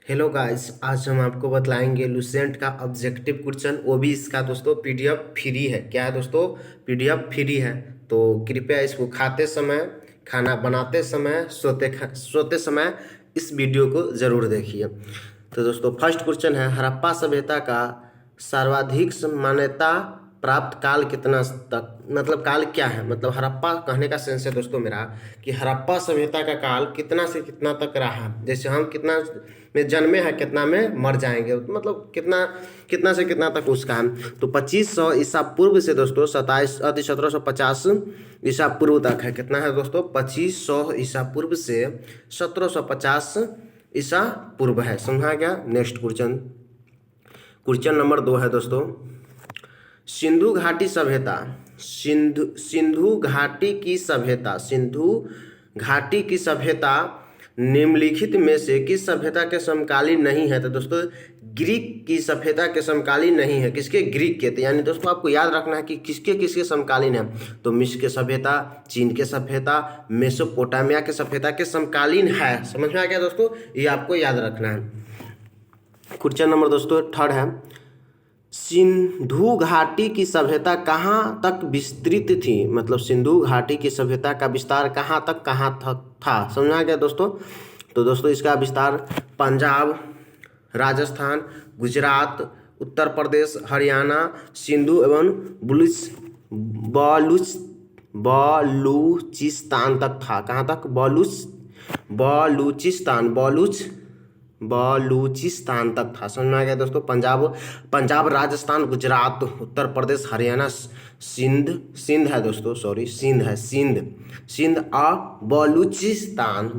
Hello guys, आज हम आपको बतलाएंगे लुसेंट का ऑब्जेक्टिव क्वेश्चन। वो भी इसका दोस्तों पीडीएफ फ्री है। क्या है दोस्तों? पीडीएफ फ्री है। तो कृपया इसको खाते समय, खाना बनाते समय, सोते समय इस वीडियो को ज़रूर देखिए। तो दोस्तों फर्स्ट क्वेश्चन है, हड़प्पा सभ्यता का सर्वाधिक मान्यता प्राप्त काल कितना तक, मतलब काल क्या है, मतलब हड़प्पा कहने का सेंस है दोस्तों मेरा कि हड़प्पा सभ्यता का काल कितना से कितना तक रहा। जैसे हम कितना में जन्मे हैं, कितना में मर जाएंगे, मतलब कितना कितना से कितना तक उसका है। तो 2500 ईसा पूर्व से दोस्तों 1750 ईसा पूर्व तक है। कितना है दोस्तों? 2500 ईसा पूर्व से 1750 ईसा पूर्व है। समझा गया? नेक्स्ट क्वेश्चन, क्वेश्चन नंबर 2 है दोस्तों, सिंधु घाटी सभ्यता, सिंधु घाटी की सभ्यता, सिंधु घाटी की सभ्यता निम्नलिखित में से किस सभ्यता के समकालीन नहीं है? तो दोस्तों ग्रीक की सभ्यता के समकालीन नहीं है। किसके? ग्रीक के। तो यानी दोस्तों आपको याद रखना है कि किसके किसके समकालीन है। तो मिस्र के सभ्यता, चीन के सभ्यता, मेसोपोटामिया के सभ्यता के समकालीन है। समझ में आ गया दोस्तों? ये आपको याद रखना है। क्वेश्चन नंबर दोस्तों थर्ड है, सिंधु घाटी की सभ्यता कहाँ तक विस्तृत थी? मतलब सिंधु घाटी की सभ्यता का विस्तार कहाँ तक था? समझा गया दोस्तों? तो दोस्तों इसका विस्तार पंजाब, राजस्थान, गुजरात, उत्तर प्रदेश, हरियाणा, सिंधु एवं बलूच बलूचिस्तान तक था। कहाँ तक? बलूचिस्तान तक था। समझ में आ गया दोस्तों? पंजाब, राजस्थान, गुजरात, उत्तर प्रदेश, हरियाणा, सिंध है दोस्तों, सॉरी सिंध और बलूचिस्तान।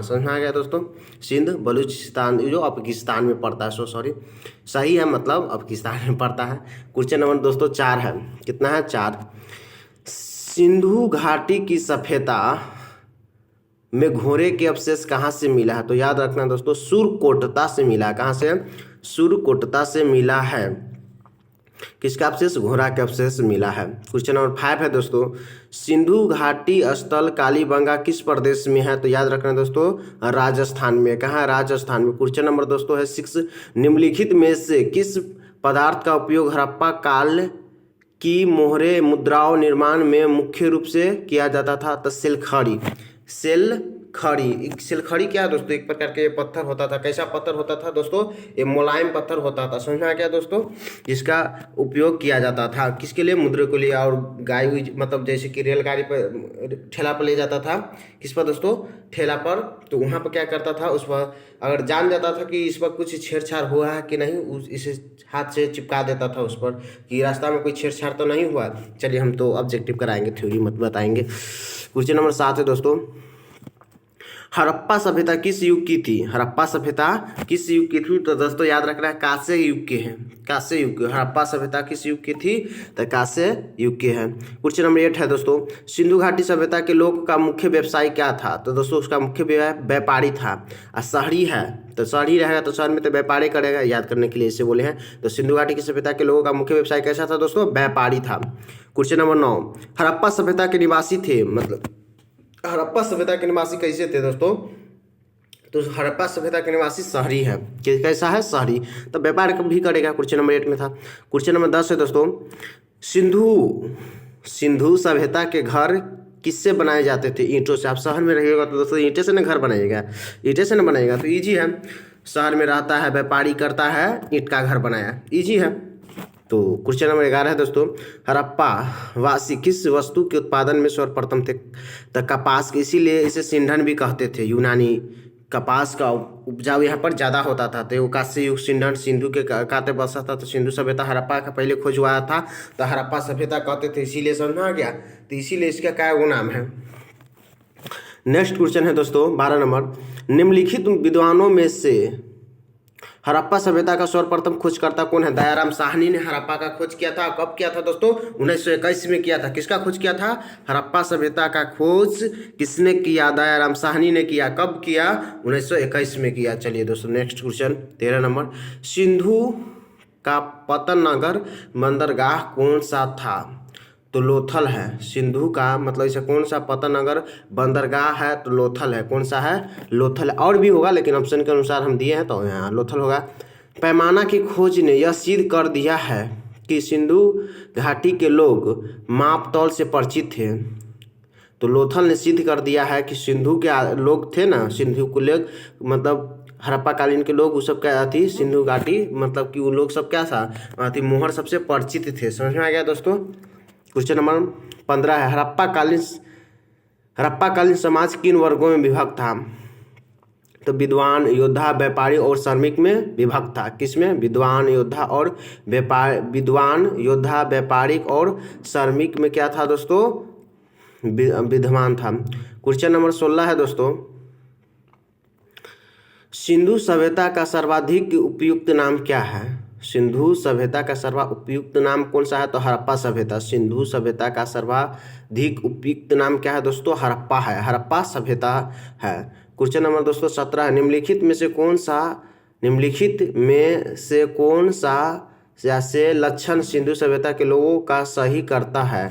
समझ में आ गया दोस्तों? सिंध, बलूचिस्तान जो अफगानिस्तान में पड़ता है, सॉरी सही है, मतलब अफगानिस्तान में पड़ता है। क्वेश्चन नंबर दोस्तों 4 है। कितना है? 4। सिंधु घाटी की सभ्यता में घोड़े के अवशेष कहाँ से मिला है? तो याद रखना दोस्तों, सुरकोटता से मिला है। कहाँ से? सुरकोटता से मिला है। किसका अवशेष? घोड़ा के अवशेष मिला है। क्वेश्चन नंबर 5 है दोस्तों, सिंधु घाटी स्थल कालीबंगा किस प्रदेश में है? तो याद रखना दोस्तों, राजस्थान में। कहाँ? राजस्थान में। क्वेश्चन नंबर दोस्तों है 6, निम्नलिखित में से किस पदार्थ का उपयोग हड़प्पा काल की मोहरे मुद्राओं निर्माण में मुख्य रूप से किया जाता था? तो सेलखड़ी क्या है दोस्तों? एक प्रकार के पत्थर होता था। कैसा पत्थर होता था दोस्तों? ये मुलायम पत्थर होता था। समझना क्या दोस्तों? जिसका उपयोग किया जाता था किसके लिए? मुद्रे के लिए। और गाय हुई, मतलब जैसे कि रेलगाड़ी पर, ठेला पर ले जाता था। किस पर दोस्तों? ठेला पर। तो वहाँ पर क्या करता था, उस पर अगर जान जाता था कि इस पर कुछ छेड़छाड़ हुआ है कि नहीं, इसे हाथ से चिपका देता था उस पर कि रास्ता में कोई छेड़छाड़ तो नहीं हुआ। चलिए हम तो ऑब्जेक्टिव कराएंगे, थ्योरी मत बताएंगे। क्वेश्चन नंबर 7 है दोस्तों, हड़प्पा सभ्यता किस युग की थी? हड़प्पा सभ्यता किस युग की थी? तो दोस्तों याद रखना है, कांस्य युग के हैं। कांस्य युग के। हड़प्पा सभ्यता किस युग की थी? तो कांस्य युग के हैं। क्वेश्चन नंबर 8 है दोस्तों, सिंधु घाटी सभ्यता के लोग का मुख्य व्यवसाय क्या था? तो दोस्तों उसका मुख्य व्यापारी था। और शहरी है तो शहरी रहेगा, तो शहर में तो व्यापारी करेगा। याद करने के लिए इसे बोले हैं। तो सिंधु घाटी की सभ्यता के लोगों का मुख्य व्यवसाय कैसा था दोस्तों? व्यापारी था। क्वेश्चन नंबर 9, हड़प्पा सभ्यता के निवासी थे, मतलब हड़प्पा सभ्यता के निवासी कैसे थे दोस्तों? तो हड़प्पा सभ्यता के निवासी शहरी है। कैसा है? शहरी। तो व्यापार भी करेगा। क्वेश्चन नंबर 8 में था। क्वेश्चन नंबर 10 है दोस्तों, सिंधु सभ्यता के घर किससे बनाए जाते थे? ईंटों से। आप शहर में रहिएगा तो दोस्तों ईंटे से ना घर बनाइएगा, ईंटे से ना बनाएगा तो ईजी है। शहर में रहता है, व्यापारी करता है, ईंट का घर बनाया, ईजी है। तो क्वेश्चन नंबर 11 है दोस्तों, हड़प्पा वासी किस वस्तु के उत्पादन में सर्वप्रथम थे? तो कपास, इसीलिए इसे सिंधन भी कहते थे। यूनानी कपास का उपजाऊ यहाँ पर ज़्यादा होता था। तो कांस्य युग सिंधन, सिंधु के काते बसा था। तो सिंधु सभ्यता हड़प्पा का पहले खोज हुआ था, तो हड़प्पा सभ्यता कहते थे, इसीलिए समझ आ गया। तो इसीलिए इसका क्या वो नाम है। नेक्स्ट क्वेश्चन है दोस्तों 12 नंबर, निम्नलिखित विद्वानों में से हड़प्पा सभ्यता का सर्वप्रथम खोजकर्ता कौन है? दयाराम साहनी ने हड़प्पा का खोज किया था। कब किया था दोस्तों? 1921 में किया था। किसका खोज किया था? हड़प्पा सभ्यता का खोज किसने किया? दयाराम साहनी ने किया। कब किया? 1921 में किया। चलिए दोस्तों नेक्स्ट क्वेश्चन 13 नंबर, सिंधु का पतन नगर बंदरगाह कौन सा था? तो लोथल है। सिंधु का मतलब इसे कौन सा पतन अगर बंदरगाह है तो लोथल है। कौन सा है? लोथल है। और भी होगा लेकिन ऑप्शन के अनुसार हम दिए हैं तो यहाँ लोथल होगा। पैमाना की खोज ने यह सिद्ध कर दिया है कि सिंधु घाटी के लोग माप तौल से परिचित थे। तो लोथल ने सिद्ध कर दिया है कि सिंधु के लोग थे ना, सिंधु के लोग मतलब हड़प्पा कालीन के लोग वो सब क्या थी, सिंधु घाटी मतलब कि वो लोग सब क्या था थी, मोहर सबसे परिचित थे। समझ में आ गया दोस्तों। क्वेश्चन नंबर 15 है, हड़प्पा कालीन समाज किन वर्गों में विभक्त था? तो विद्वान, योद्धा, व्यापारी और श्रमिक में विभक्त था। किसमें? विद्वान, योद्धा और विद्वान, योद्धा, व्यापारिक और श्रमिक में क्या था दोस्तों? विद्वान था। क्वेश्चन नंबर 16 है दोस्तों, सिंधु सभ्यता का सर्वाधिक उपयुक्त नाम क्या है? सिंधु सभ्यता का सर्वाधिक नाम कौन सा है? तो हड़प्पा सभ्यता। सिंधु सभ्यता का सर्वाधिक उपयुक्त नाम क्या है दोस्तों? हड़प्पा है, हड़प्पा सभ्यता है। क्वेश्चन नंबर दोस्तों 17 है, निम्नलिखित में से कौन सा से लक्षण सिंधु सभ्यता के लोगों का सही करता है?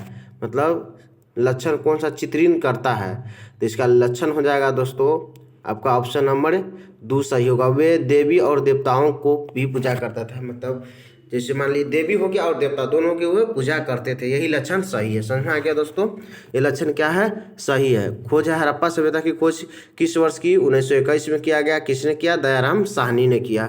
मतलब लक्षण कौन सा चित्रण करता है? तो इसका लक्षण हो जाएगा दोस्तों आपका ऑप्शन नंबर 2 सही होगा। वे देवी और देवताओं को भी पूजा करता था। मतलब जैसे मान लीजिए देवी हो गया और देवता दोनों के हुए पूजा करते थे, यही लक्षण सही है। समझ में आ गया दोस्तों? ये लक्षण क्या है? सही है। खोज है हड़प्पा सभ्यता की खोज किस वर्ष की? 1921 में किया गया। किसने किया? दयाराम साहनी ने किया।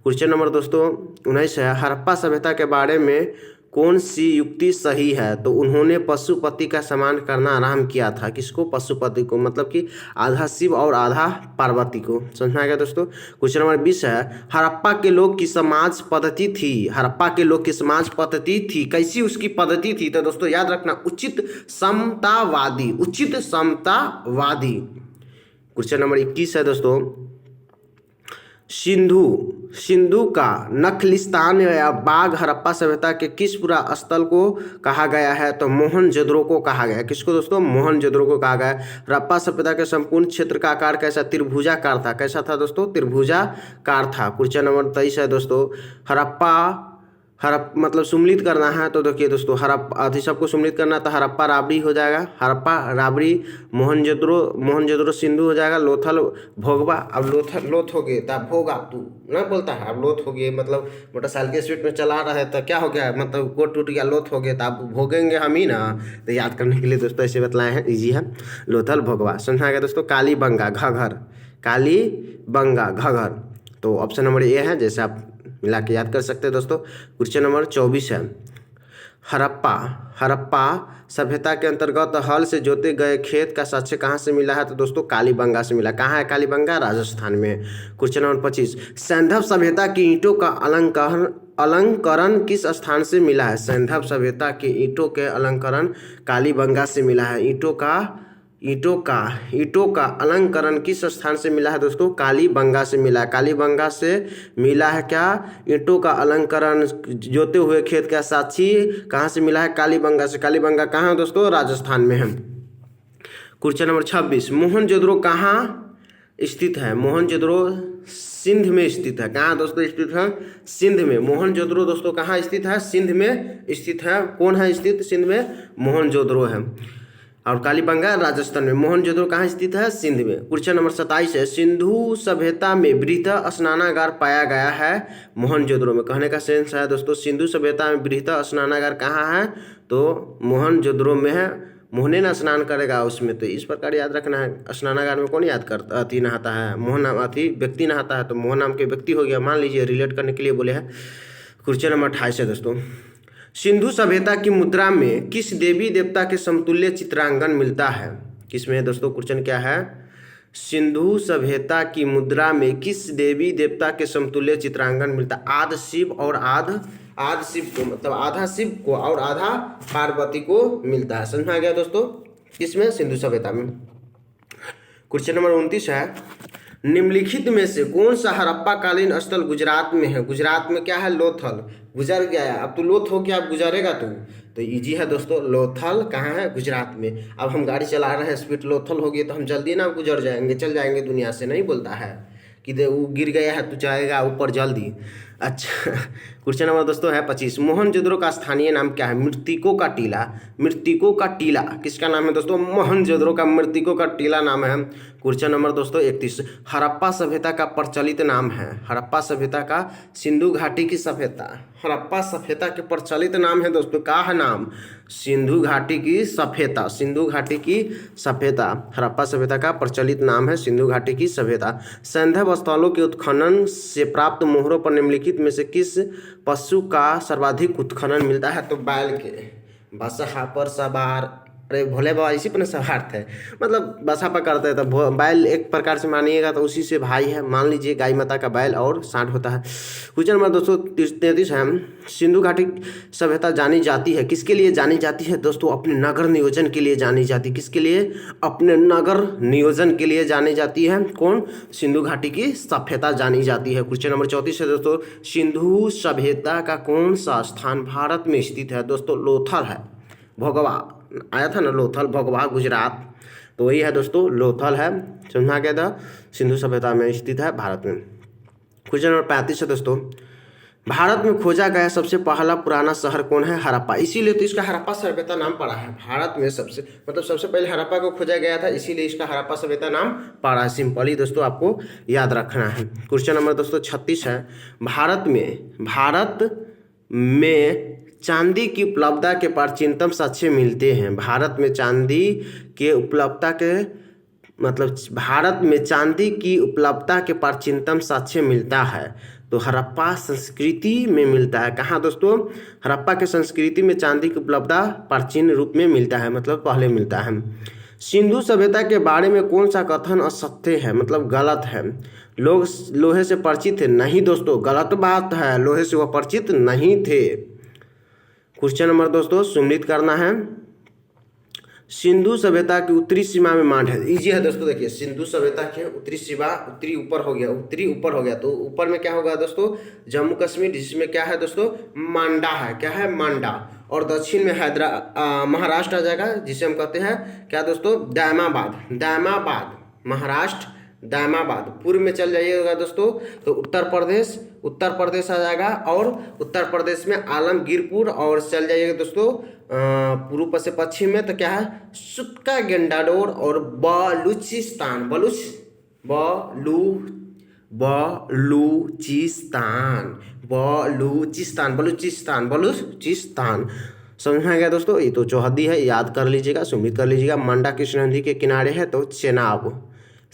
क्वेश्चन नंबर दोस्तों 19 है, हड़प्पा सभ्यता के बारे में कौन सी युक्ति सही है? तो उन्होंने पशुपति का सम्मान करना आरंभ किया था। किसको? पशुपति को, मतलब कि आधा शिव और आधा पार्वती को। समझ में आ गया दोस्तों। क्वेश्चन नंबर 20 है, हड़प्पा के लोग की समाज पद्धति थी। हड़प्पा के लोग की समाज पद्धति थी, कैसी उसकी पद्धति थी? तो दोस्तों याद रखना, उचित समतावादी, उचित समतावादी। क्वेश्चन नंबर 21 है दोस्तों, सिंधु का नखलिस्तान या बाग हड़प्पा सभ्यता के किस पूरा स्थल को कहा गया है? तो मोहनजोदड़ो को कहा गया है। किसको दोस्तों? मोहनजोदड़ो को कहा गया है। हड़प्पा सभ्यता के संपूर्ण क्षेत्र का आकार कैसा? त्रिभुजाकार था। कैसा था दोस्तों? त्रिभुजाकार था। क्वेश्चन नंबर 23 है दोस्तों, हड़प मतलब सुम्मिलित करना है तो देखिए दोस्तों, हड़प्पा सबको सुम्मिलित करना तो हड़प्पा राबड़ी हो जाएगा। हड़प्पा राबड़ी, मोहनजोदड़ो सिंधु हो जाएगा। लोथल भोगवा। अब लोथ हो गए तब भोगा तू ना बोलता है। अब लोथ हो गए मतलब मोटरसाइकिल के स्पीड में चला रहे तो क्या हो गया, मतलब गोड़ टूट गया, लोथ हो गए तो अब भोगेंगे हम ही ना। तो याद करने के लिए दोस्तों ऐसे बतलाए हैं, ईजी है। लोथल भोगवा। समझा गया दोस्तों। कालीबंगा घघर, कालीबंगा घघर। तो ऑप्शन नंबर ए है, जैसे आप मिला के याद कर सकते हैं दोस्तों। क्वेश्चन नंबर 24 है, हड़प्पा सभ्यता के अंतर्गत हल से जोते गए खेत का साक्ष्य कहाँ से मिला है? तो दोस्तों कालीबंगा से मिला। कहाँ है कालीबंगा? राजस्थान में। क्वेश्चन नंबर 25, सैंधव सभ्यता की ईंटों का अलंकरण किस स्थान से मिला है? सैंधव सभ्यता के ईंटों के अलंकरण कालीबंगा से मिला है। ईंटों का अलंकरण किस स्थान से मिला है दोस्तों? कालीबंगा से मिला है। कालीबंगा से मिला है क्या? ईंटों का अलंकरण जोते हुए खेत का साक्षी कहाँ से मिला है? कालीबंगा से। कालीबंगा कहाँ है दोस्तों? राजस्थान में है। क्वेश्चन नंबर 26, मोहनजोदड़ो कहाँ स्थित है? मोहनजोदड़ो सिंध में स्थित है। कहाँ दोस्तों स्थित है? सिंध में। मोहनजोदड़ो दोस्तों कहाँ स्थित है? सिंध में स्थित है। कौन है स्थित सिंध में? मोहनजोदड़ो है। और कालीबंगा राजस्थान में। मोहनजोदड़ो कहाँ स्थित है? सिंध में। क्वेश्चन नंबर 27 है, सिंधु सभ्यता में वृहत स्नानागार पाया गया है मोहनजोदड़ो में। कहने का सेंस है दोस्तों, सिंधु सभ्यता में वृहत स्नानागार कहाँ है? तो मोहनजोदड़ो में है। मोहने ना स्नान करेगा उसमें, तो इस प्रकार याद रखना है। स्नानागार में कौन याद करता नहाता है? मोहन व्यक्ति नहाता है, तो मोहन नाम के व्यक्ति हो गया। मान लीजिए रिलेट करने के लिए बोले हैं। क्वेश्चन नंबर 28 है दोस्तों, सिंधु सभ्यता की मुद्रा में किस देवी देवता के समतुल्य चित्रांकन मिलता है? किसमें दोस्तों? क्वेश्चन क्या है? सिंधु सभ्यता की मुद्रा में किस देवी देवता के समतुल्य चित्रांकन मिलता है? आध शिव और आध शिव को, मतलब आधा शिव को और आधा पार्वती को मिलता है। समझ में आ गया दोस्तों? किसमें? सिंधु सभ्यता में। क्वेश्चन नंबर 29 है, निम्नलिखित में से कौन सा हड़प्पा कालीन स्थल गुजरात में है? गुजरात में क्या है? लोथल। गुजर गया है, अब तू लोथ हो गया, अब गुजरेगा तू। तो इजी है दोस्तों, लोथल कहाँ है? गुजरात में। अब हम गाड़ी चला रहे हैं, स्पीड लोथल हो गई तो हम जल्दी ना गुजर जाएंगे, चल जाएंगे दुनिया से। नहीं बोलता है कि वो गिर गया है तो जाएगा ऊपर जल्दी। अच्छा क्वेश्चन नंबर दोस्तों है 25। मोहनजोदड़ो का स्थानीय नाम क्या है? मृतकों का टीला। मृतकों का टीला किसका नाम है दोस्तों? मोहनजोदड़ो का मृतकों का टीला नाम है। क्वेश्चन नंबर दोस्तों 31। हड़प्पा सभ्यता का प्रचलित नाम है। हड़प्पा सभ्यता का सिंधु घाटी की सभ्यता। हड़प्पा सभ्यता के प्रचलित नाम है दोस्तों, का है नाम? सिंधु घाटी की सभ्यता। सिंधु घाटी की सभ्यता हड़प्पा सभ्यता का प्रचलित नाम है सिंधु घाटी की सभ्यता। सैंधव स्थलों के उत्खनन से प्राप्त मोहरों पर निम्नलिखित में से किस पशु का सर्वाधिक उत्खनन मिलता है? तो बैल के। बसहा पर सवार, अरे भोले बाबा इसी पर सवार थे, मतलब बसा पकड़ते हैं, तो बैल एक प्रकार से मानिएगा तो उसी से भाई है। मान लीजिए गाय माता का बैल और सांड होता है। क्वेश्चन नंबर दोस्तों 33 है। सिंधु घाटी सभ्यता जानी जाती है किसके लिए जानी जाती है दोस्तों? अपने नगर नियोजन के लिए जानी जाती है। किसके लिए? अपने नगर नियोजन के लिए जानी जाती है। कौन? सिंधु घाटी की सभ्यता जानी जाती है। क्वेश्चन नंबर 34 है दोस्तों। सिंधु सभ्यता का कौन सा स्थान भारत में स्थित है दोस्तों? लोथल है। भोगवा आया था ना, लोथल भोगवा गुजरात, तो वही है दोस्तों, लोथल है। समझा गया था। सिंधु सभ्यता में स्थित है भारत में। क्वेश्चन नंबर 35 है दोस्तों। भारत में खोजा गया सबसे पहला पुराना शहर कौन है? हड़प्पा। इसीलिए तो इसका हड़प्पा सभ्यता नाम पड़ा है। भारत में सबसे पहले हड़प्पा को खोजा गया था, इसीलिए इसका हड़प्पा सभ्यता नाम पड़ा है। सिंपली दोस्तों आपको याद रखना है। क्वेश्चन नंबर दोस्तों 36 है। भारत में चांदी की उपलब्धता के प्राचीनतम साक्ष्य मिलते हैं। भारत में चांदी के उपलब्धता के भारत में चांदी की उपलब्धता के प्राचीनतम साक्ष्य मिलता है तो हड़प्पा संस्कृति में मिलता है। कहाँ दोस्तों? हड़प्पा के संस्कृति में चांदी की उपलब्धता प्राचीन रूप में मिलता है, मतलब पहले मिलता है। सिंधु सभ्यता के बारे में कौन सा कथन असत्य है, मतलब गलत है? लोग लोहे से परिचित थे। नहीं दोस्तों, गलत बात है, लोहे से वह परिचित नहीं थे। क्वेश्चन नंबर दोस्तों सुनिश्चित करना है। सिंधु सभ्यता की उत्तरी सीमा में मांड है। इजी है दोस्तों, देखिए सिंधु सभ्यता की उत्तरी सीमा, उत्तरी ऊपर हो गया, तो ऊपर में क्या होगा दोस्तों? जम्मू कश्मीर, जिसमें क्या है दोस्तों? मांडा है। क्या है? मांडा। और दक्षिण में महाराष्ट्र आ जाएगा, जिसे हम कहते हैं क्या दोस्तों? दायमाबाद महाराष्ट्र, दायमाबाद। पूर्व में चल जाइएगा दोस्तों तो उत्तर प्रदेश आ जाएगा, और उत्तर प्रदेश में आलमगीरपुर, और चल जाइएगा दोस्तों पूर्व से पश्चिम में तो क्या है? सुक्का गेंडाडोर और बलूचिस्तान। बलूचिस्तान। समझ में आ गया दोस्तों? ये तो चौहद्दी है, याद कर लीजिएगा, सुमित कर लीजिएगा। मंडा किस नदी के किनारे है? तो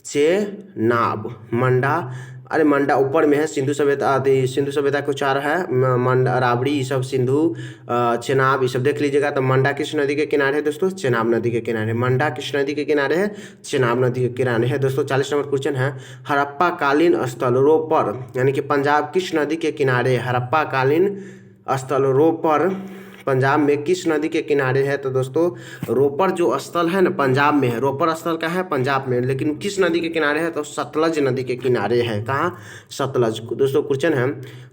चेनाब। मंडा, अरे मंडा ऊपर में है। सिंधु सभ्यता को चार है, मंडा, राबड़ी, ये सब सिंधु, चेनाब, ये सब देख लीजिएगा। तो मंडा किस नदी के किनारे है दोस्तों? चेनाब नदी के किनारे। मंडा किस नदी के किनारे है? चेनाब नदी के किनारे है दोस्तों। 40 नंबर क्वेश्चन है। हड़प्पा कालीन स्थल रोपर यानी कि पंजाब किस नदी के किनारे? हड़प्पा कालीन स्थल रोपर पंजाब में किस नदी के किनारे है? तो दोस्तों रोपर जो स्थल है ना, पंजाब में है। रोपर स्थल का है पंजाब में, लेकिन किस नदी के किनारे है? तो सतलज नदी के किनारे है। कहाँ? सतलज। दोस्तों क्वेश्चन है।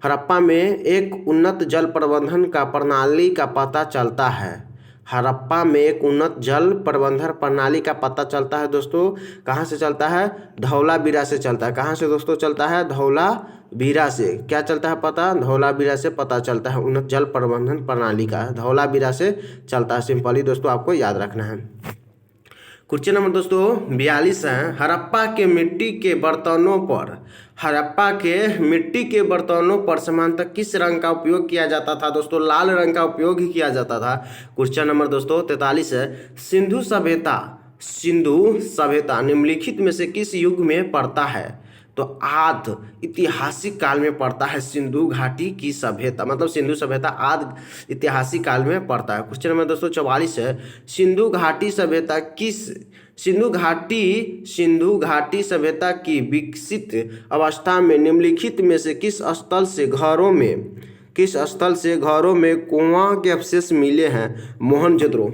हड़प्पा में एक उन्नत जल प्रबंधन का प्रणाली का पता चलता है। हड़प्पा में एक उन्नत जल प्रबंधन प्रणाली का पता चलता है दोस्तों। कहाँ से चलता है? धौलावीरा से चलता है। कहाँ से दोस्तों चलता है? धौलावीरा से। क्या चलता है पता? धौलावीरा से पता चलता है उन्नत जल प्रबंधन प्रणाली का, धौलावीरा से चलता है। सिंपली दोस्तों आपको याद रखना है। क्वेश्चन नंबर दोस्तों 42 है। हड़प्पा के मिट्टी के बर्तनों पर सामान्यतः किस रंग का उपयोग किया जाता था दोस्तों? लाल रंग का उपयोग ही किया जाता था। क्वेश्चन नंबर दोस्तों 43 है। सिंधु सभ्यता निम्नलिखित में से किस युग में पड़ता है? तो आद ऐतिहासिक काल में पड़ता है सिंधु घाटी की सभ्यता, मतलब सिंधु सभ्यता आद ऐतिहासिक काल में पड़ता है। क्वेश्चन नंबर दोस्तों 44 है। सिंधु घाटी सभ्यता की विकसित अवस्था में निम्नलिखित में से किस स्थल से घरों में कुआं के अवशेष मिले हैं? मोहनजोदड़ो।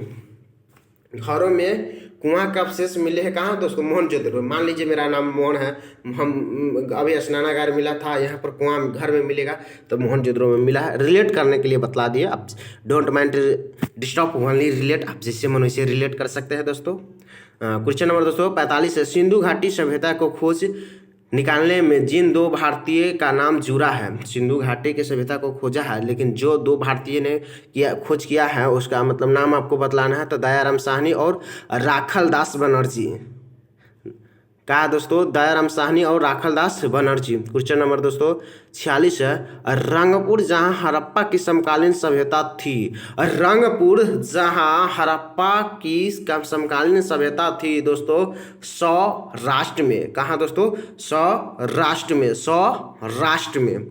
घरों में कुआं का अवशेष मिले हैं। कहाँ दोस्तों? मोहनजोदड़ो। मान लीजिए मेरा नाम मोहन है, हम अभी स्नानागार मिला था, यहाँ पर कुआं घर में मिलेगा, तो मोहनजोदड़ो में मिला है। रिलेट करने के लिए बतला दिए, आप don't mind disturb only relate, आप जिससे मन वैसे रिलेट कर सकते हैं दोस्तों। क्वेश्चन नंबर दोस्तों 45 है। सिंधु घाटी सभ्यता को खोज निकालने में जिन दो भारतीय का नाम जुड़ा है, सिंधु घाटी की सभ्यता को खोजा है, लेकिन जो दो भारतीय ने खोज किया है उसका मतलब नाम आपको बतलाना है। तो दयाराम साहनी और राखल दास बनर्जी। कहा दोस्तों, दयाराम साहनी और राखल दास बनर्जी। क्वेश्चन नंबर दोस्तों 46 है, रंगपुर जहां हड़प्पा की समकालीन सभ्यता थी। रंगपुर जहां हड़प्पा की समकालीन सभ्यता थी दोस्तों सौराष्ट्र में। कहाँ दोस्तों? सौराष्ट्र में, सौराष्ट्र में।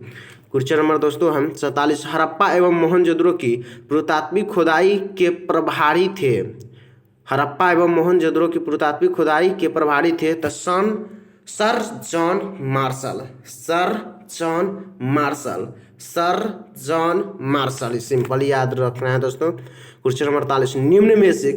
क्वेश्चन नंबर दोस्तों हम 47, हड़प्पा एवं मोहनजोदड़ो की पुरातात्विक खुदाई के प्रभारी थे। हड़प्पा एवं मोहनजोदड़ो की पुरातात्विक खुदाई के प्रभारी थे तो sir John Marshall. Sir John Marshall, sir John Marshall, simple याद रखना है दोस्तों। क्वेश्चन नंबर 48, निम्न में से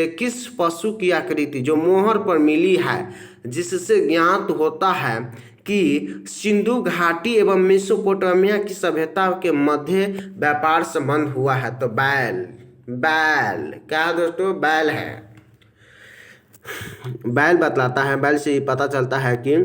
किस पशु की आकृति जो मोहर पर मिली है जिससे ज्ञात होता है कि सिंधु घाटी एवं मेसोपोटामिया की सभ्यता के मध्य व्यापार संबंध हुआ है? तो बैल। बैल क्या दोस्तों? बैल है। बैल बतलाता है, बैल से पता चलता है कि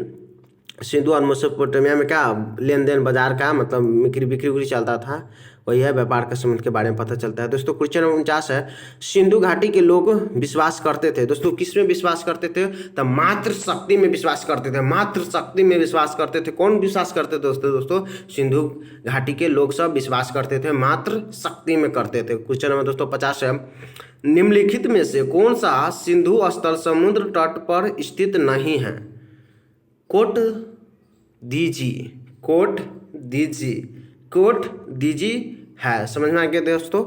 सिंधु और मेसोपोटामिया में क्या लेन देन बाजार का मतलब बिक्री चलता था, वही है व्यापार के संबंध के बारे में पता चलता है दोस्तों। क्वेश्चन नंबर 49 है, सिंधु घाटी के लोग विश्वास करते थे दोस्तों, किस में विश्वास करते थे? तो मात्र शक्ति में विश्वास करते थे। मात्र शक्ति में विश्वास करते थे। कौन विश्वास करते थे दोस्तों? सिंधु घाटी के लोग सब विश्वास करते थे, मात्र शक्ति में करते थे। क्वेश्चन नंबर दोस्तों 50 है, निम्नलिखित में से कौन सा सिंधु स्थल समुद्र तट पर स्थित नहीं है? कोट दीजिए, कोट दीजिए, कोट दीजिए है। समझ में आ गया दोस्तों?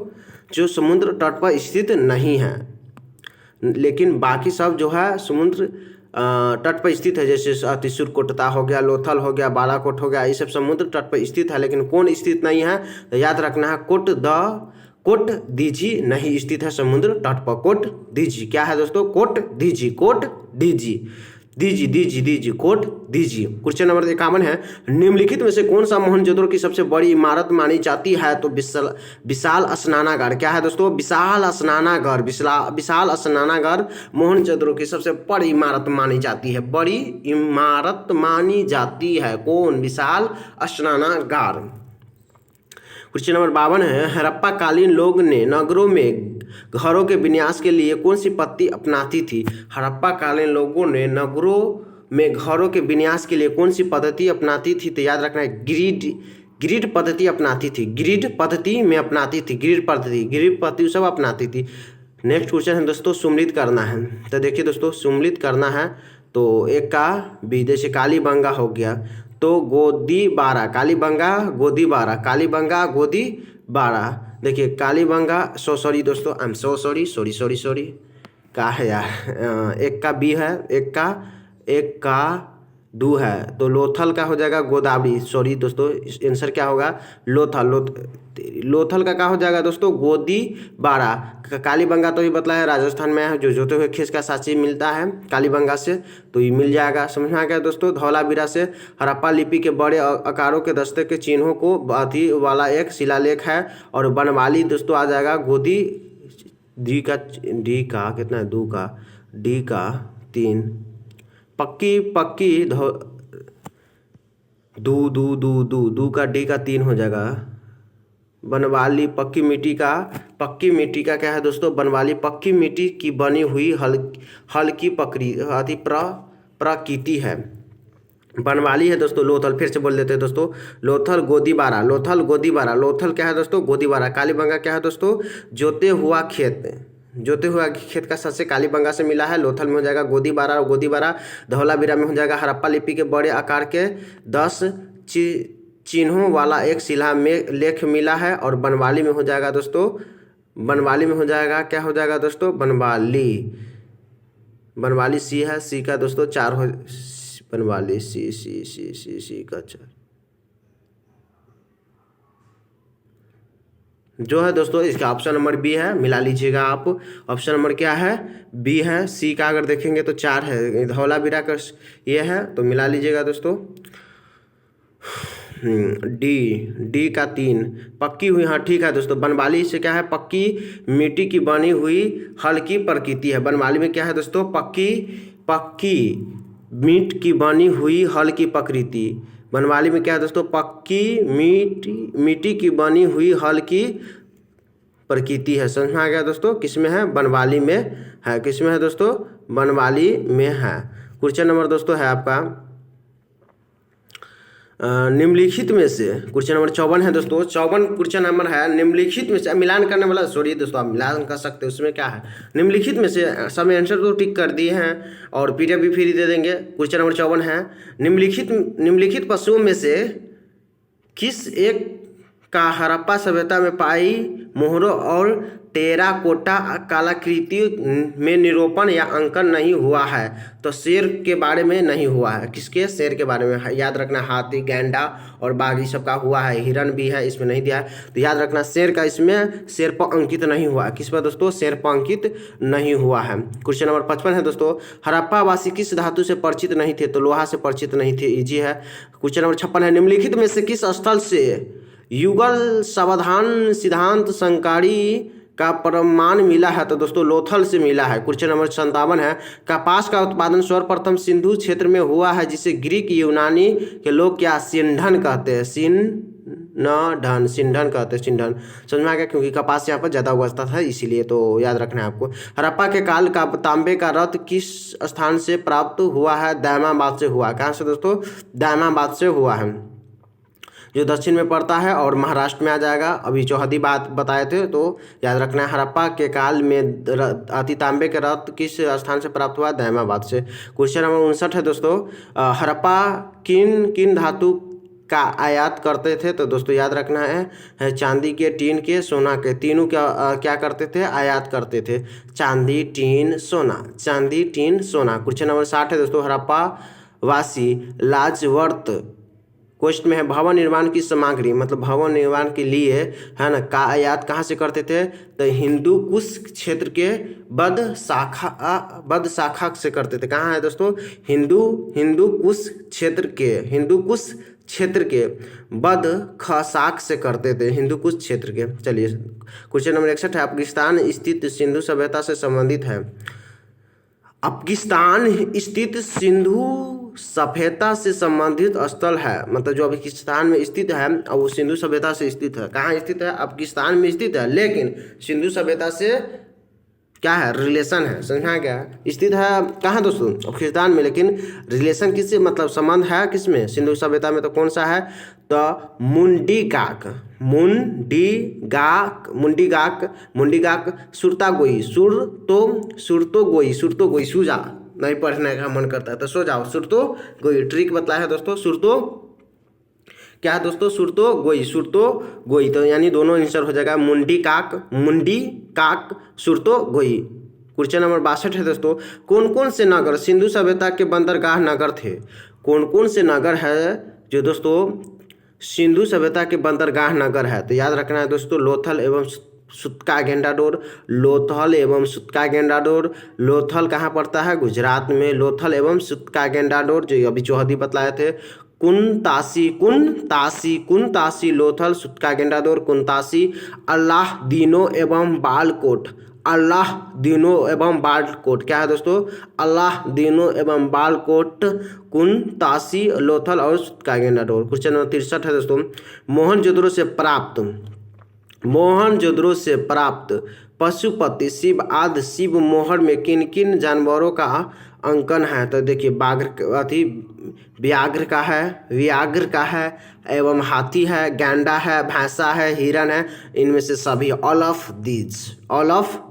जो समुद्र तट पर स्थित नहीं है, लेकिन बाकी सब जो है समुद्र तट पर स्थित है, जैसे त्रिशूर कोटता हो गया, लोथल हो गया, बालाकोट हो गया, ये सब समुद्र तट पर स्थित है। लेकिन कौन स्थित नहीं है? तो याद रखना है कोट दीजिए नहीं स्थित है समुद्र तट पर। कोट दीजिए क्या है दोस्तों? कोट दीजिए, कोट दीजिए, दीजिए, कोट दीजिए। क्वेश्चन नंबर 51 है, निम्नलिखित में से कौन सा मोहनजोदड़ो की सबसे बड़ी इमारत मानी जाती है? तो विशाल स्नानागार। क्या है दोस्तों? विशाल स्नानागार। विशाल स्नानागार मोहनजोदड़ो की सबसे बड़ी इमारत मानी जाती है। बड़ी इमारत मानी जाती है कौन? विशाल स्नानागार। क्वेश्चन नंबर 52 है, हड़प्पा कालीन लोग ने नगरों में घरों के विन्यास के लिए कौन सी पद्धति अपनाती थी? हड़प्पा कालीन लोगों ने नगरों में घरों के विन्यास के लिए कौन सी पद्धति अपनाती थी? तो याद रखना है ग्रिड पद्धति अपनाती थी। ग्रिड पद्धति में अपनाती थी, ग्रिड पद्धति सब अपनाती थी। नेक्स्ट क्वेश्चन है दोस्तों, सुम्मिलित करना है। तो देखिए दोस्तों, सुम्मिलित करना है तो एक का भी, जैसे कालीबंगा हो गया तो गोदी बारा, कालीबंगा गोदी बारा, कालीबंगा गोदी बारा। देखिए कालीबंगा, सॉरी दोस्तों, आई एम सॉरी का है यार, एक का बी है, एक का दू है, तो लोथल का हो जाएगा गोदावरी। सॉरी दोस्तों, आंसर क्या होगा? लोथल का हो जाएगा दोस्तों? गोदी बारा। कालीबंगा तो ये बतलाया राजस्थान में है, जो जोते हुए खेस का साँची मिलता है कालीबंगा से, तो ये मिल जाएगा। समझ में आ गया दोस्तों? धौलावीरा से हड़प्पा लिपि के बड़े आकारों के दस्ते के चिन्हों को अति वाला एक शिलालेख है। और बनवाली दोस्तों आ जाएगा गोदी डी का कितना है? डी का 3, पक्की दू का डी का 3 हो जाएगा। बनवाली पक्की मिट्टी का क्या है दोस्तों? बनवाली पक्की मिट्टी की बनी हुई हल्की प्रकृति है। बनवाली है दोस्तों लोथल। फिर से बोल देते हैं दोस्तों, लोथल गोदी बारा। लोथल क्या है दोस्तों? गोदी बारा। कालीबंगा क्या है दोस्तों? जोते हुआ खेत का सबसे कालीबंगा से मिला है। लोथल में हो जाएगा गोदी बारा। धौलावीरा में हो जाएगा हड़प्पा लिपि के बड़े आकार के 10 चिन्हों वाला एक शिला में लेख मिला है। और बनवाली में हो जाएगा दोस्तों, क्या हो जाएगा दोस्तों? बनवाली सी है, सी का दोस्तों 4 हो, बनवाली सी का 4 जो है दोस्तों, इसका ऑप्शन नंबर बी है, मिला लीजिएगा आप। ऑप्शन नंबर क्या है? बी है। सी का अगर देखेंगे तो 4 है, धौलावीरा का ये है, तो मिला लीजिएगा दोस्तों। डी का 3 पक्की हुई। हाँ ठीक है दोस्तों, बनवाली से क्या है, पक्की मिट्टी की बनी हुई हल्की प्रकृति है। बनवाली में क्या है दोस्तों, पक्की मीट की बनी हुई हल्की प्रकृति। बनवाली में क्या है दोस्तों, पक्की मिट्टी की बनी हुई हल्की प्रकृति है। समझ में आ गया दोस्तों, किसमें है, बनवाली में है। किसमें है दोस्तों, बनवाली में है। क्वेश्चन नंबर दोस्तों है आपका निम्नलिखित में से, क्वेश्चन नंबर 54 है दोस्तों। 54 क्वेश्चन नंबर है, निम्नलिखित में से मिलान करने वाला, सॉरी दोस्तों, आप मिलान कर सकते हो। उसमें क्या है, निम्नलिखित में से सब आंसर तो टिक कर दिए हैं और पीडीएफ भी फ्री दे देंगे। क्वेश्चन नंबर 54 है, निम्नलिखित पशुओं में से किस एक का हड़प्पा सभ्यता में पाई मोहरों और टेराकोटा कलाकृति में निरूपण या अंकन नहीं हुआ है? तो शेर के बारे में नहीं हुआ है। किसके, शेर के बारे में। याद रखना, हाथी, गैंडा और बाघ सब का हुआ है, हिरण भी है, इसमें नहीं दिया है। तो याद रखना, शेर का इसमें शेर पर अंकित नहीं हुआ है। किस पर दोस्तों, शेर पर अंकित नहीं हुआ है। क्वेश्चन नंबर 55 है दोस्तों, हड़प्पा वासी किस धातु से परिचित नहीं थे? तो लोहा से परिचित नहीं थे, इजी है। क्वेश्चन नंबर 56 है, निम्नलिखित में से किस स्थल से युगल सावधान सिद्धांत संकारी का प्रमाण मिला है? तो दोस्तों लोथल से मिला है। क्वेश्चन नंबर 57 है, कपास का उत्पादन सर्वप्रथम सिंधु क्षेत्र में हुआ है, जिसे ग्रीक यूनानी के लोग क्या सिंधन कहते हैं? सिंधन कहते हैं, सिंधन। समझ में आ गया, क्योंकि कपास यहाँ पर ज़्यादा उगता था इसीलिए, तो याद रखना है आपको। हड़प्पा के काल का तांबे का रथ किस स्थान से प्राप्त हुआ है? दायमाबाद से हुआ। कहाँ से दोस्तों, दायमाबाद से हुआ है, जो दक्षिण में पड़ता है और महाराष्ट्र में आ जाएगा। अभी चौहदी बात बताए थे, तो याद रखना है, हड़प्पा के काल में अति तांबे के रथ किस स्थान से प्राप्त हुआ? दायमाबाद से। क्वेश्चन नंबर 59 है दोस्तों, हड़प्पा किन किन धातु का आयात करते थे? तो दोस्तों याद रखना है चांदी के, टीन के, सोना के, तीनों क्या करते थे? आयात करते थे। चांदी, टीन, सोना, चांदी, टीन, सोना। क्वेश्चन नंबर 60 है दोस्तों, हड़प्पा वासी लाजवर्त क्वेश्चन में है, भवन निर्माण की सामग्री, मतलब भवन निर्माण के लिए है ना, का आयात कहाँ से करते थे? तो हिंदू कुश क्षेत्र के बद शाखा से करते थे। कहाँ है दोस्तों, हिंदू कुश क्षेत्र के बद खसाक से करते थे, हिंदू कुश क्षेत्र के। चलिए क्वेश्चन नंबर 61 है, अफगानिस्तान स्थित सिंधु सभ्यता से संबंधित है। अफगानिस्तान स्थित सिंधु सभ्यता से संबंधित स्थल है, मतलब जो अफगानिस्तान में स्थित है और वो सिंधु सभ्यता से स्थित है। कहाँ स्थित है? अफगानिस्तान में स्थित है, लेकिन सिंधु सभ्यता से क्या है, रिलेशन है। समझा क्या, स्थित है कहाँ दोस्तों, अफगानिस्तान में, लेकिन रिलेशन किससे, मतलब संबंध है किसमें, सिंधु सभ्यता में। तो कौन सा है? तो मुंडीगाक सुरतागोई, सुरतोगोई, सूजा नहीं पढ़ने का मन करता है तो सो जाओ। सुरतोगोई ट्रिक बताया है दोस्तों, क्या है दोस्तों, सुरतोगोई। तो यानी दोनों आंसर हो जाएगा, मुंडी काक सुरतोगोई। क्वेश्चन नंबर 62 है दोस्तों, कौन कौन से नगर सिंधु सभ्यता के बंदरगाह नगर थे? कौन कौन से नगर है जो दोस्तों सिंधु सभ्यता के बंदरगाह नगर है? तो याद रखना है दोस्तों, लोथल एवं सुत्का गेंडाडोर। लोथल कहाँ पड़ता है? गुजरात में। लोथल एवं सुत्का गेंडाडोर, जो अभी चौहदी बतलाए थे। कुनतासी, लोथल, सुत्का गेंडाडोर, कुनतासी। अल्लाहदीनो एवं बालकोट, क्या है दोस्तों? अल्लाहदीनो एवं बालकोट, कुनतासी, लोथल और सुत्का गेंडाडोर। क्वेश्चन नंबर 63 है दोस्तों, मोहनजोदड़ो से प्राप्त पशुपति, शिव आदि शिव मोहर में किन किन जानवरों का अंकन है? तो देखिए, व्याघ्र का है एवं हाथी है, गैंडा है, भैंसा है, हिरन है, इनमें से सभी, ऑल ऑफ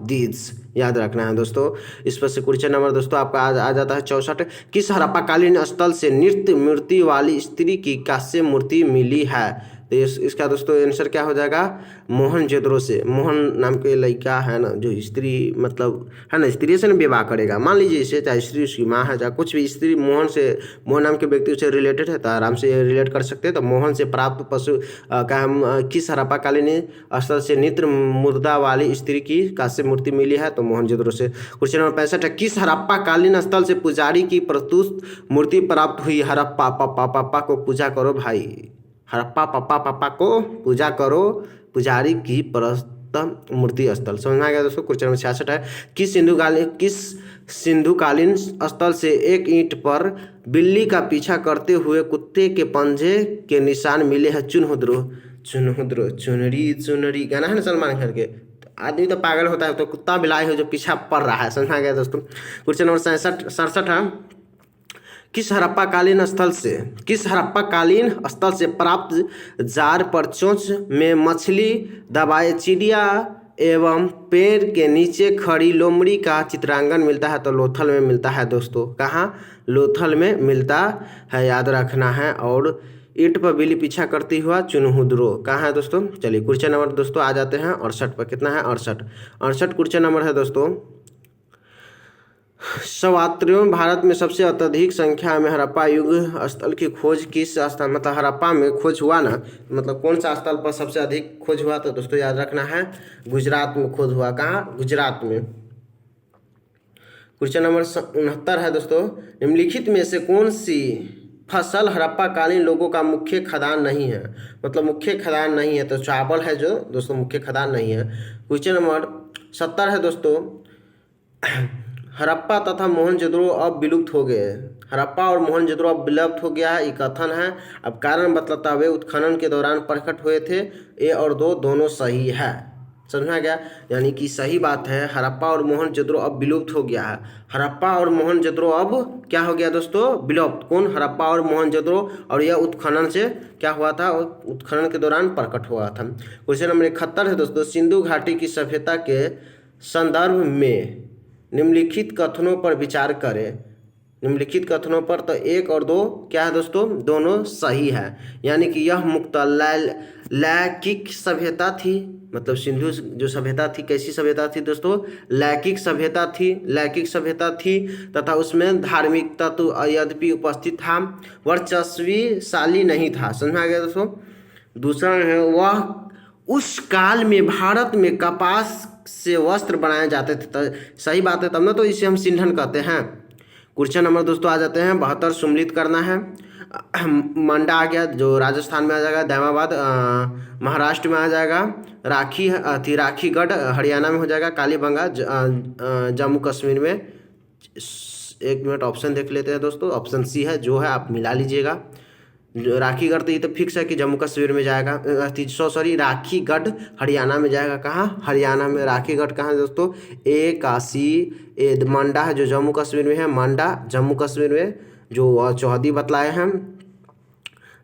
दीज याद रखना है दोस्तों। इस पर से क्वेश्चन नंबर दोस्तों आपका आ जाता है 64, किस हड़प्पाकालीन स्थल से नृत्य मूर्ति वाली स्त्री की कांस्य मूर्ति मिली है? तो इसका दोस्तों आंसर क्या हो जाएगा? मोहनजोदड़ो से। मोहन नाम के लड़का है ना, जो स्त्री मतलब है ना, स्त्री से ना विवाह करेगा, मान लीजिए इसे, चाहे स्त्री उसकी माँ है, चाहे कुछ भी, स्त्री मोहन नाम के व्यक्ति से रिलेटेड है तो आराम से रिलेट कर सकते हैं। तो मोहन से प्राप्त पशु का हम किस हड़प्पाकालीन स्थल से नृत्य मुद्रा वाली स्त्री की कांस्य मूर्ति मिली है? तो मोहनजोदड़ो से। क्वेश्चन नंबर 65 है, किस हड़प्पाकालीन स्थल से पुजारी की प्रस्तुत मूर्ति प्राप्त हुई? हड़प्पा, पापा को पूजा करो भाई, हड़प्पा पप्पा पप्पा को पूजा करो, पुजारी की परस्त मूर्ति स्थल। समझ में आ गया दोस्तों। क्वेश्चन नंबर 66 है, किस सिंधुकालीन स्थल से एक ईंट पर बिल्ली का पीछा करते हुए कुत्ते के पंजे के निशान मिले हैं? चुनहुद्रो चुनहुद्रो चुनरी चुनरी, गाना है ना सलमान खान के। आदमी तो पागल होता है, तो कुत्ता बिलाई हो जो पीछा पड़ रहा है। समझ में आ गया दोस्तों। क्वेश्चन नंबर 67 है, किस हड़प्पाकालीन स्थल से प्राप्त जार पर चोंच में मछली दबाए चिड़िया एवं पेड़ के नीचे खड़ी लोमड़ी का चित्रांकन मिलता है? तो लोथल में मिलता है दोस्तों। कहाँ? लोथल में मिलता है, याद रखना है। और ईंट पर बिल्ली पीछा करती हुआ चुनहुद्रो कहाँ है दोस्तों? चलिए क्वेश्चन नंबर दोस्तों आ जाते हैं 68 पर। कितना है? 68 क्वेश्चन नंबर है दोस्तों। सवात्रियों में भारत में सबसे अत्यधिक संख्या में हड़प्पा युग स्थल की खोज किस स्थल, मतलब हड़प्पा में खोज हुआ ना, मतलब कौन सा स्थल पर सबसे अधिक खोज हुआ? तो दोस्तों याद रखना है, गुजरात में खोज हुआ। कहाँ? गुजरात में। क्वेश्चन नंबर 69 है दोस्तों, निम्नलिखित में से कौन सी फसल हड़प्पा कालीन लोगों का मुख्य खदान नहीं है? मतलब मुख्य खदान नहीं है, तो चावल है जो दोस्तों मुख्य खदान नहीं है। क्वेश्चन नंबर 70 है दोस्तों, हड़प्पा तथा मोहनजोदड़ो अब विलुप्त हो गए। हड़प्पा और मोहनजोदड़ो अब विलुप्त हो गया है, ये कथन है। अब कारण बतलाता वे उत्खनन के दौरान प्रकट हुए थे। ए और दो दोनों सही है। समझा गया? यानी कि सही बात है, हड़प्पा और मोहनजोदड़ो अब विलुप्त हो गया है। हड़प्पा और मोहनजोदड़ो अब क्या हो गया दोस्तों? विलुप्त। कौन? हड़प्पा और मोहनजोदड़ो। और यह उत्खनन से क्या हुआ था? उत्खनन के दौरान प्रकट हुआ था। क्वेश्चन नंबर 71 है दोस्तों, सिंधु घाटी की सभ्यता के संदर्भ में निम्नलिखित कथनों पर विचार करें। निम्नलिखित कथनों पर, तो 1 और 2 क्या है दोस्तों? दोनों सही है। यानी कि यह मुक्त लैकिक सभ्यता थी। मतलब सिंधु जो सभ्यता थी, कैसी सभ्यता थी दोस्तों? लैकिक सभ्यता थी। लैकिक सभ्यता थी तथा उसमें धार्मिक तत्व यद्यपि उपस्थित था, वर्चस्वीशाली नहीं था। समझ आ गया दोस्तों। दूसरा है, वह उस काल में भारत में कपास से वस्त्र बनाए जाते थे। तो सही बात है, तब ना तो इसे हम सिंधन कहते हैं। क्वेश्चन नंबर दोस्तों आ जाते हैं 72, सम्मिलित करना है। मंडा आ गया जो राजस्थान में आ जाएगा, दैमाबाद महाराष्ट्र में आ जाएगा, राखीगढ़ हरियाणा में हो जाएगा, कालीबंगा जम्मू कश्मीर में। 1 मिनट ऑप्शन देख लेते हैं दोस्तों। ऑप्शन सी है जो है, आप मिला लीजिएगा। राखीगढ़ तो ये तो फिक्स है कि जम्मू कश्मीर में जाएगा। राखीगढ़ हरियाणा में जाएगा। कहाँ? हरियाणा में। राखीगढ़ कहाँ है दोस्तों? मंडा है जो जम्मू कश्मीर में है, मंडा जम्मू कश्मीर में। जो चौहदी बतलाए हैं,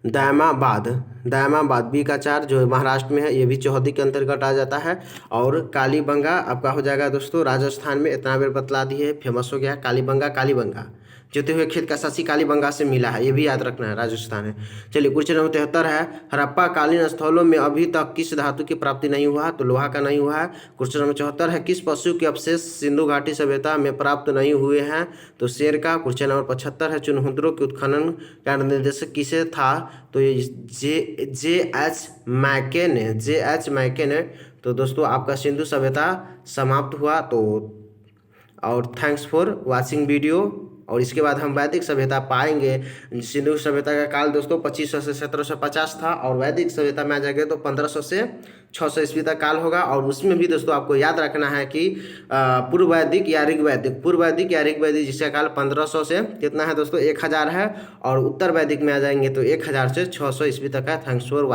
दैमाबाद बी का 4 जो महाराष्ट्र में है, ये भी चौहदी के अंतर्गत आ जाता है। और कालीबंगा आपका हो जाएगा दोस्तों राजस्थान में। इतना बेर बतला दी है, फेमस हो गया। कालीबंगा जोते हुए खेत का शशि कालीबंगा से मिला है, ये भी याद रखना है, राजस्थान है। चलिए क्वेश्चन नंबर 73 है, हड़प्पा कालीन स्थलों में अभी तक किस धातु की प्राप्ति नहीं हुआ? तो लोहा का नहीं हुआ है। क्वेश्चन नंबर 74 है, किस पशु के अवशेष सिंधु घाटी सभ्यता में प्राप्त नहीं हुए हैं? तो शेर का। क्वेश्चन नंबर 75 है, चुनहुद्रो के उत्खनन का निर्देशक किसे था? तो ये जे.एच. मैके ने। तो दोस्तों आपका सिंधु सभ्यता समाप्त हुआ। तो और थैंक्स फॉर वॉचिंग वीडियो। और इसके बाद हम वैदिक सभ्यता पाएंगे। सिंधु सभ्यता का काल दोस्तों 2500 से 1750 था, और वैदिक सभ्यता में आ जाएंगे तो 1500 से 600 ईस्वी तक काल होगा। और उसमें भी दोस्तों आपको याद रखना है कि पूर्व वैदिक या ऋग्वैदिक जिसका काल 1500 से कितना है दोस्तों? 1000 है। और उत्तर वैदिक में आ जाएंगे तो 1000 से 600 ईस्वी तक है। Thanks for